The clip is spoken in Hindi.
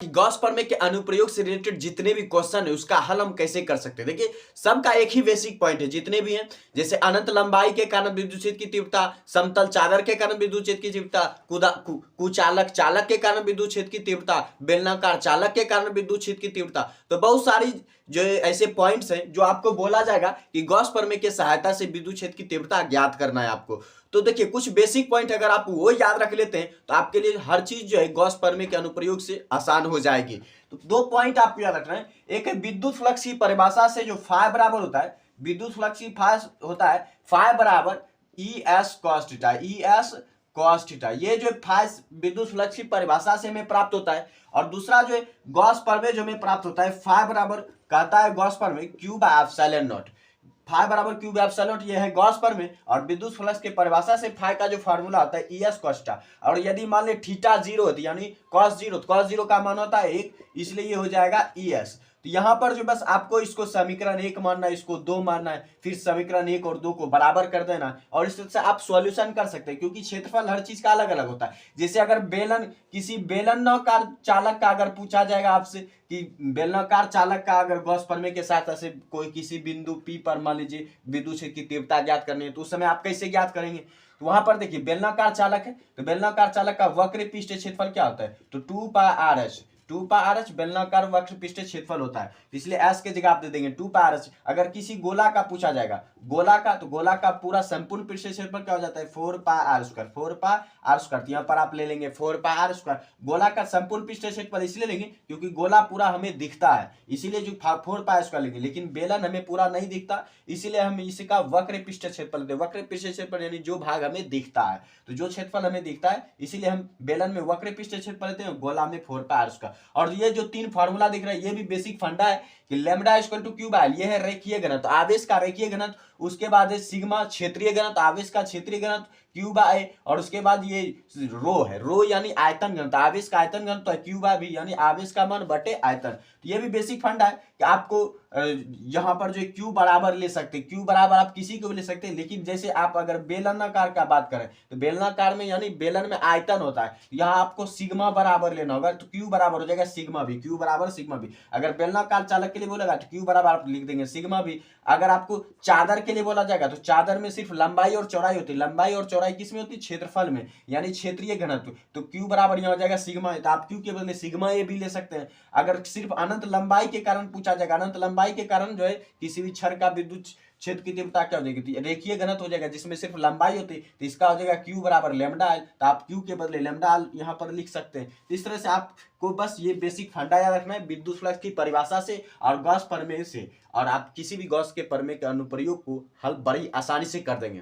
गॉस प्रमेय के अनुप्रयोग से रिलेटेड जितने भी क्वेश्चन है उसका हल हम कैसे कर सकते हैं। देखिए सबका एक ही बेसिक पॉइंट है जितने भी हैं, जैसे अनंत लंबाई के कारण विद्युत क्षेत्र की तीव्रता, समतल चादर के कारण विद्युत क्षेत्र की तीव्रता, कुचालक चालक के कारण विद्युत क्षेत्र की तीव्रता, बेलनाकार चालक के कारण विद्युत क्षेत्र की तीव्रता। तो बहुत सारी जो ऐसे पॉइंट्स हैं जो आपको बोला जाएगा कि गॉस प्रमेय की सहायता से विद्युत क्षेत्र की तीव्रता ज्ञात करना है आपको। तो देखिए कुछ बेसिक पॉइंट अगर आप वो याद रख लेते हैं तो आपके लिए हर चीज जो है गॉस प्रमेय के अनुप्रयोग से आसान हो जाएगी। तो दो पॉइंट आपको याद रखना है, एक है विद्युत फ्लक्स की परिभाषा से जो फाई बराबर होता है, विद्युत फ्लक्स की होता है फाई बराबर E S cos theta, E S cos theta, ये जो फाई विद्युत फ्लक्स की परिभाषा से हमें प्राप्त होता है। और दूसरा जो है गॉस प्रमेय जो हमें प्राप्त होता है, फाई बराबर कहता है गॉस प्रमेय q by epsilon naught, phi बराबर क्यू बाय एप्सिलॉन नॉट, ये है गॉस प्रमेय। और विद्युत फ्लक्स के परिभाषा से फाई का जो फार्मूला होता है ई एस कॉस थीटा, और यदि मान ले थीटा 0 होती यानी कॉस 0, तो कॉस 0 का मान होता है 1, इसलिए ये हो जाएगा ई एस। तो यहां पर जो बस आपको इसको समीकरण 1 मानना है, इसको 2 मानना है, फिर समीकरण 1 और 2 को बराबर कर देना है, और इस तरह से आप सॉल्यूशन कर सकते हैं, क्योंकि क्षेत्रफल हर चीज का अलग अलग होता है। जैसे अगर किसी बेलनाकार चालक का अगर पूछा जाएगा आपसे कि बेलनाकार चालक का अगर गॉस प्रमेय के साथ ऐसे कोई किसी बिंदु P पर मान लीजिए विद्युत क्षेत्र की तीव्रता ज्ञात करनी है, तो उस समय आप कैसे ज्ञात करेंगे। तो वहां पर देखिए बेलनाकार चालक है, तो बेलनाकार चालक का वक्र पृष्ठ क्षेत्रफल क्या होता है, तो 2 पाई आर एच, 2 पाई आर एच बेलनाकार वक्र पृष्ठ क्षेत्रफल होता है, इसलिए एस के जगह आप दे देंगे 2 पाई आर एच। अगर किसी गोला का पूछा जाएगा, गोला का, तो गोला का पूरा संपूर्ण पृष्ठ क्षेत्रफल क्या हो जाता है 4 pi r square, 4 pi r square, यहाँ पर आप ले लेंगे 4 पाई आर स्क्वायर। गोला का संपूर्ण पृष्ठ क्षेत्रफल इसलिए लेंगे क्योंकि गोला पूरा हमें दिखता है, इसीलिए जो 4 पाई स्क्वायर लेंगे, लेकिन बेलन हमें पूरा नहीं दिखता, इसीलिए हम इसका वक्र पृष्ठ क्षेत्रफल देते हैं। वक्र पृष्ठ क्षेत्रफल यानी जो भाग हमें दिखता है, तो जो क्षेत्रफल हमें दिखता है इसीलिए हम बेलन में वक्र पृष्ठ क्षेत्रफल लेते हैं, गोला में 4 पाई आर स्क्वायर। और ये जो तीन फार्मूला दिख रहा है ये भी बेसिक फंडा है कि lambda equal to q by, ये है रेखीय घनत्व, आवेश का रेखीय घनत्व, उसके बाद है सिग्मा क्षेत्रीय घनत्व, आवेश का क्षेत्रीय घनत्व क्यू बाय, और उसके बाद ये रो है, रो यानी आयतन घनत्व, आवेश का आयतन घनत्व है क्यू बाय भी, यानी आवेश का मान बटे आयतन। तो ये भी बेसिक फंडा है कि आपको यहाँ पर जो क्यू बराबर ले सकते हैं, क्यू बराबर आप किसी को भी ले सकते हैं, लेकिन जैसे आप अगर बेलनाकार का बात करें तो बेलनाकार में यानी बेलन में आयतन होता है, यहाँ आपको सिग्मा बराबर लेना होगा, तो क्यू बराबर हो जाएगा सिग्मा भी, क्यू बराबर सिग्मा भी। अगर बेलनाकार चालक के लिए बोलेगा तो क्यू बराबर आप लिख देंगे सिग्मा भी। अगर आपको चादर के लिए बोला जाएगा तो चादर में सिर्फ लंबाई और चौड़ाई होती है, लंबाई और चौड़ाई किस में होती है, क्षेत्रफल में, यानी क्षेत्रीय घनत्व, तो क्यू बराबर यहाँ हो जाएगा सिग्मा, तो आप क्यू के बदले सिग्मा ए भी ले सकते हैं। अगर सिर्फ अनंत लंबाई के कारण पूछा जाएगा, अनंत लंबाई के कारण जो है किसी भी क्षण का विद्युत क्षेत्र की तीव्रता क्या हो जाएगी, रेखीय घनत्व हो जाएगा जिसमें सिर्फ लंबाई होती है, तो इसका हो जाएगा क्यू बराबर लैम्डा एल, तो आप क्यू के बदले लैम्डा एल यहाँ पर लिख सकते हैं। इस तरह से आपको बस ये बेसिक फंडा याद रखना है विद्युत फ्लक्स की परिभाषा से और गॉस प्रमेय से, और आप किसी भी गॉस के प्रमेय के अनुप्रयोग को हल बड़ी आसानी से कर देंगे।